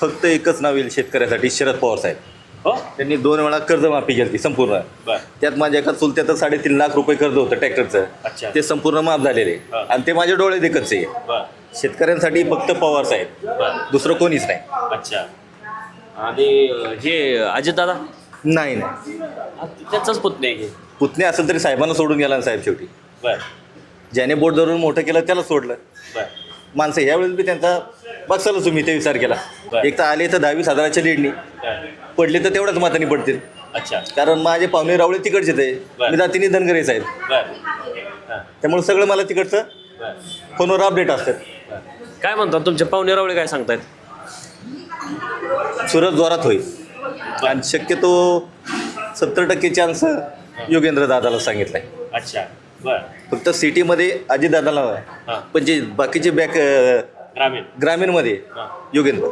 फक्त एकच नाव येईल शेतकऱ्यासाठी, शरद पवार साहेब. हो त्यांनी 2 वेळा कर्जमाफी केली संपूर्ण. बर त्यात माझ्या एका चुलत्याचं 3.5 लाख रुपये कर्ज होतं अच्छा. ट्रॅक्टरचं, ते संपूर्ण माफ झालेले हा. आणि ते माझे डोळे देखतच आहे. बर शेतकऱ्यांसाठी फक्त पवार साहेब, बर दुसरं कोणीच नाही. अच्छा. आणि हे अजितदादा नाही त्यांचाच पुतणे आहे की. पुतणे असेल तरी साहेबांना सोडून गेला ना साहेब शेवटी. बर ज्याने बोट धरून मोठं केलं त्याला सोडलं. बर माणसं यावेळेस बी त्यांचा बघसालच तुम्ही ते विचार केला. बरं. एक तर आले तर 10,000-20,000च्या लीडनी, बर. पडले तर तेवढ्याच मतांनी पडतील. अच्छा. कारण माझे पाहुणे रावळे तिकडचेच आहे, बरं. मी जातीने धनगरे साहेब, बर हां त्यामुळे सगळं मला तिकडचं बर फोनवर अपडेट असतात. बर. काय म्हणतात तुमचे पाहुणे रावळे, काय सांगतायत? सुरत जोरात होईल आणि शक्यतो 70% चान्स योगेंद्र दादाला सांगितलंय. अच्छा. बर फक्त सिटीमध्ये अजितदादाला, हां पण जे बाकीचे ग्रामीण ग्रामीणमध्ये हां योगेंद्र.